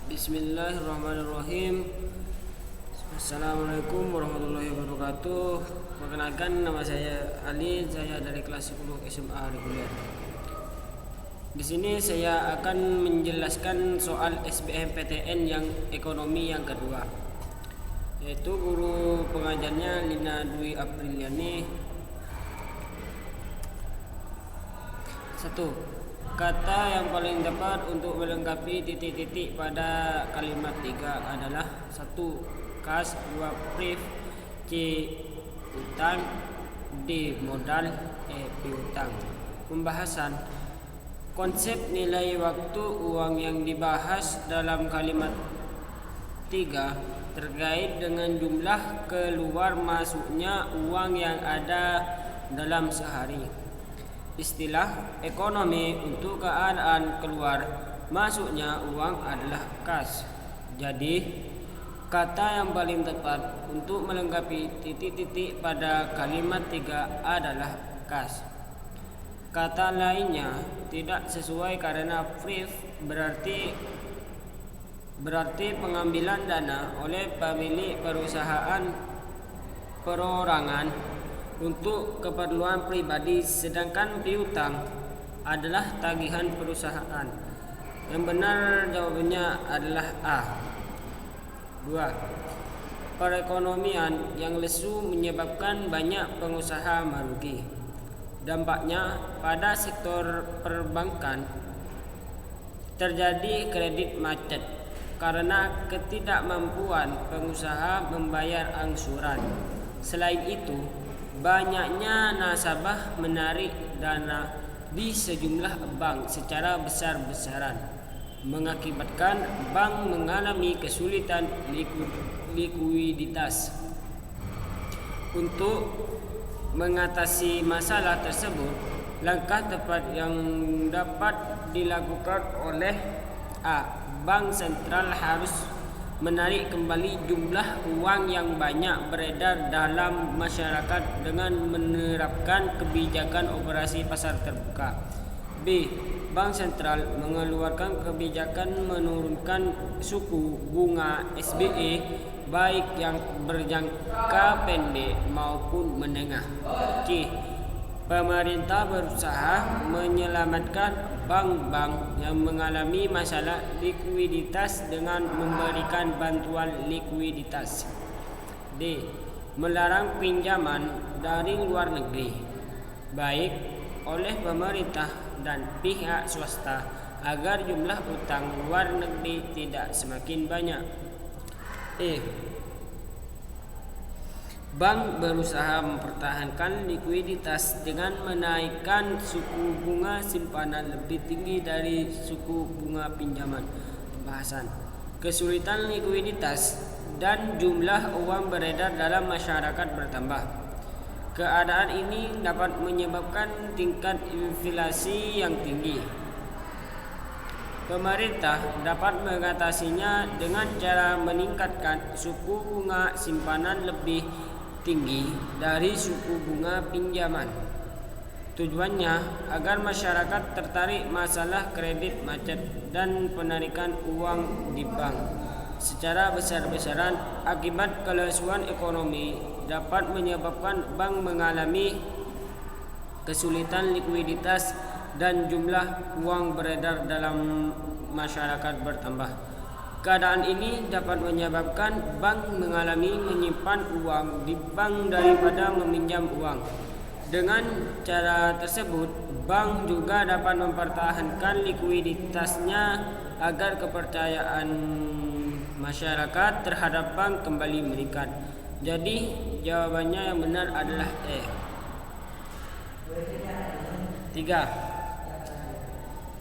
Bismillahirrahmanirrahim. Assalamualaikum warahmatullahi wabarakatuh. Perkenalkan, nama saya Ali, saya dari kelas 10 SMA reguler. Di sini saya akan menjelaskan soal SBMPTN yang ekonomi yang kedua, yaitu guru pengajarnya Lina Dwi Apriliani. 1. Kata yang paling tepat untuk melengkapi titik-titik pada kalimat 3 adalah 1. Kas, 2. Priv, C. Utang, D. Modal, E. Piutang. Pembahasan. Konsep nilai waktu uang yang dibahas dalam kalimat 3 terkait dengan jumlah keluar masuknya uang yang ada dalam sehari. Istilah ekonomi untuk keadaan keluar masuknya uang adalah kas. Jadi, kata yang paling tepat untuk melengkapi titik-titik pada kalimat 3 adalah kas. Kata lainnya tidak sesuai karena priv berarti pengambilan dana oleh pemilik perusahaan perorangan untuk keperluan pribadi, sedangkan piutang adalah tagihan perusahaan. Yang benar jawabannya adalah A. 2. Perekonomian yang lesu menyebabkan banyak pengusaha merugi. Dampaknya pada sektor perbankan terjadi kredit macet karena ketidakmampuan pengusaha membayar angsuran. Selain itu, banyaknya nasabah menarik dana di sejumlah bank secara besar-besaran, mengakibatkan bank mengalami kesulitan likuiditas. Untuk mengatasi masalah tersebut, langkah tepat yang dapat dilakukan oleh A. Bank sentral harus menarik kembali jumlah uang yang banyak beredar dalam masyarakat dengan menerapkan kebijakan operasi pasar terbuka. B. Bank sentral mengeluarkan kebijakan menurunkan suku bunga SBE baik yang berjangka pendek maupun menengah. C. Pemerintah berusaha menyelamatkan bank-bank yang mengalami masalah likuiditas dengan memberikan bantuan likuiditas. D. Melarang pinjaman dari luar negeri, baik oleh pemerintah dan pihak swasta, agar jumlah utang luar negeri tidak semakin banyak. E. Bank berusaha mempertahankan likuiditas dengan menaikkan suku bunga simpanan lebih tinggi dari suku bunga pinjaman. Pembahasan. Kesulitan likuiditas dan jumlah uang beredar dalam masyarakat bertambah. Keadaan ini dapat menyebabkan tingkat inflasi yang tinggi. Pemerintah dapat mengatasinya dengan cara meningkatkan suku bunga simpanan lebih tinggi dari suku bunga pinjaman. Tujuannya agar masyarakat tertarik masalah kredit macet dan penarikan uang di bank secara besar-besaran. Akibat kelesuan ekonomi dapat menyebabkan bank mengalami kesulitan likuiditas dan jumlah uang beredar dalam masyarakat bertambah. Keadaan ini dapat menyebabkan bank mengalami menyimpan uang di bank daripada meminjam uang. Dengan cara tersebut, bank juga dapat mempertahankan likuiditasnya agar kepercayaan masyarakat terhadap bank kembali meningkat. Jadi, jawabannya yang benar adalah E. 3.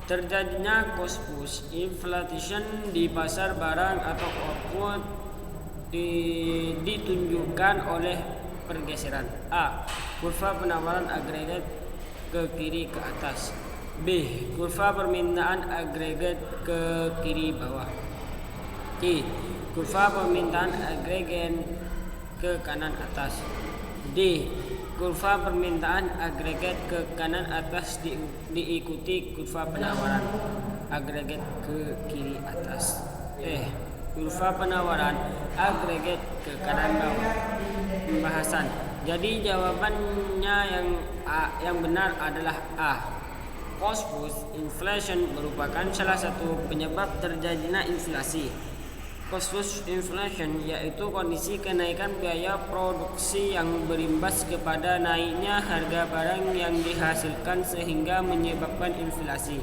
Terjadinya cost push inflation di pasar barang atau output ditunjukkan oleh pergeseran. A. Kurva penawaran agregat ke kiri ke atas. B. Kurva permintaan agregat ke kiri bawah. C. Kurva permintaan agregat ke kanan atas. D. Kurva permintaan agregat ke kanan atas diikuti kurva penawaran agregat ke kiri atas. Kurva penawaran agregat ke kanan bawah. Pembahasan. Jadi jawabannya yang benar adalah A. Cost push inflation merupakan salah satu penyebab terjadinya inflasi. Cost push inflation yaitu kondisi kenaikan biaya produksi yang berimbas kepada naiknya harga barang yang dihasilkan sehingga menyebabkan inflasi.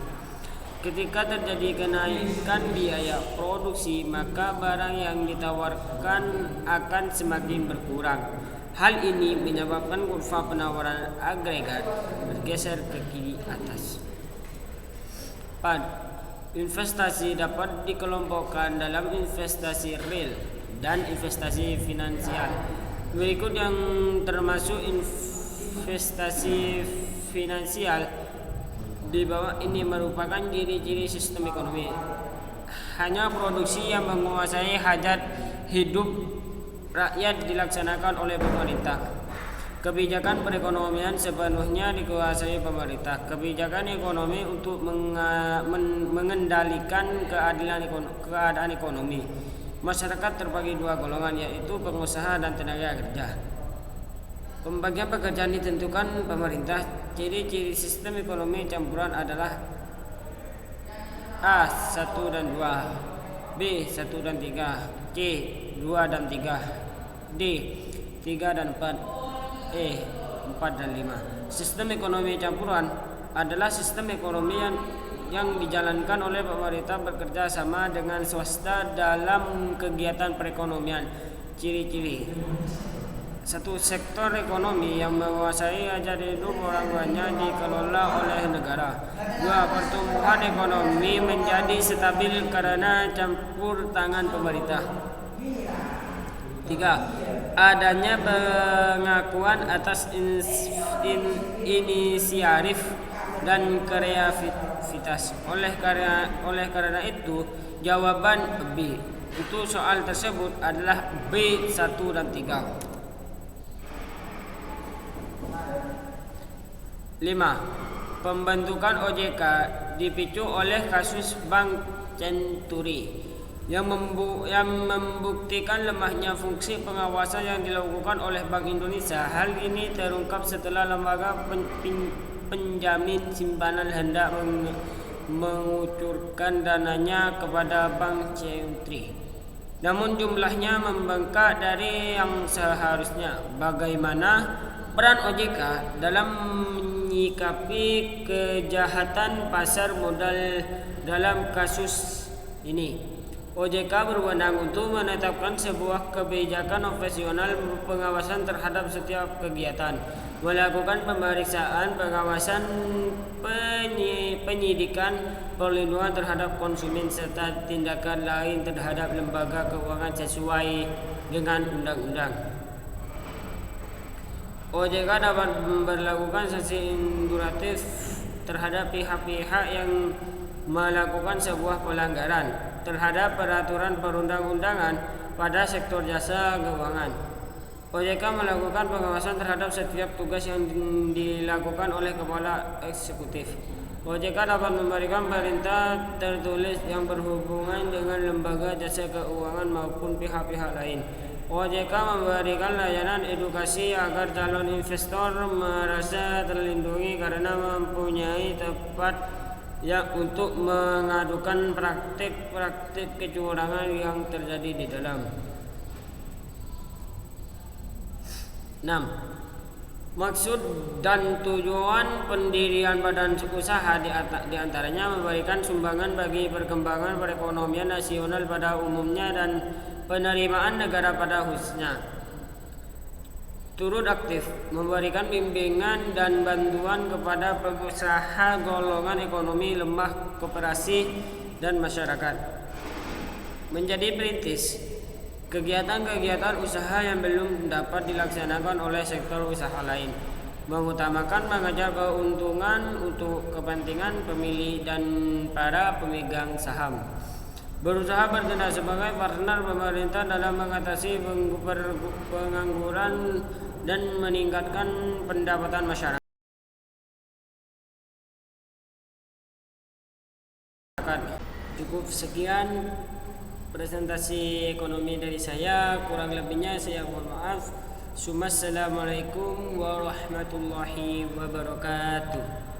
Ketika terjadi kenaikan biaya produksi, maka barang yang ditawarkan akan semakin berkurang. Hal ini menyebabkan kurva penawaran agregat bergeser ke kiri atas. 4. Investasi dapat dikelompokkan dalam investasi real dan investasi finansial. Berikut yang termasuk investasi finansial di bawah ini merupakan ciri-ciri sistem ekonomi. Hanya produksi yang menguasai hajat hidup rakyat dilaksanakan oleh pemerintah. Kebijakan perekonomian sepenuhnya dikuasai pemerintah. Kebijakan ekonomi untuk mengendalikan keadaan ekonomi. Masyarakat terbagi dua golongan, yaitu pengusaha dan tenaga kerja. Pembagian pekerjaan ditentukan pemerintah. Ciri-ciri sistem ekonomi campuran adalah A. 1 dan 2, B. 1 dan 3, C. 2 dan 3, D. 3 dan 4, E. 4 dan 5. Sistem ekonomi campuran adalah sistem ekonomi yang dijalankan oleh pemerintah bekerja sama dengan swasta dalam kegiatan perekonomian. Ciri-ciri: 1. Sektor ekonomi yang menguasai hajat hidup orang banyak dikelola oleh negara. 2. Pertumbuhan ekonomi menjadi stabil karena campur tangan pemerintah. 3. Adanya pengakuan atas inisiatif dan kreativitas. Oleh karena itu, jawaban B untuk soal tersebut adalah B. 1 dan 3. 5. Pembentukan OJK dipicu oleh kasus Bank Century yang membuktikan lemahnya fungsi pengawasan yang dilakukan oleh Bank Indonesia. Hal ini terungkap setelah lembaga penjamin simpanan hendak mengucurkan dananya kepada Bank Century. Namun jumlahnya membengkak dari yang seharusnya. Bagaimana peran OJK dalam menyikapi kejahatan pasar modal dalam kasus ini? OJK berwenang untuk menetapkan sebuah kebijakan operasional pengawasan terhadap setiap kegiatan, melakukan pemeriksaan, pengawasan, penyidikan, perlindungan terhadap konsumen, serta tindakan lain terhadap lembaga keuangan sesuai dengan undang-undang. OJK dapat melakukan sanksi induktif terhadap pihak-pihak yang melakukan sebuah pelanggaran terhadap peraturan perundang-undangan pada sektor jasa keuangan. OJK melakukan pengawasan terhadap setiap tugas yang dilakukan oleh kepala eksekutif. OJK dapat memberikan perintah tertulis yang berhubungan dengan lembaga jasa keuangan maupun pihak-pihak lain. OJK memberikan layanan edukasi agar calon investor merasa terlindungi karena mempunyai tempat untuk mengadukan praktik-praktik kecurangan yang terjadi di dalam. 6. Maksud dan tujuan pendirian badan usaha diantaranya memberikan sumbangan bagi perkembangan perekonomian nasional pada umumnya dan penerimaan negara pada khususnya. Turut aktif memberikan bimbingan dan bantuan kepada pengusaha golongan ekonomi lemah, koperasi, dan masyarakat. Menjadi perintis kegiatan-kegiatan usaha yang belum dapat dilaksanakan oleh sektor usaha lain. Mengutamakan mengejar keuntungan untuk kepentingan pemilih dan para pemegang saham. Berusaha bertindak sebagai partner pemerintah dalam mengatasi pengangguran dan meningkatkan pendapatan masyarakat. Cukup sekian presentasi ekonomi dari saya. Kurang lebihnya saya mohon maaf. Assalamualaikum warahmatullahi wabarakatuh.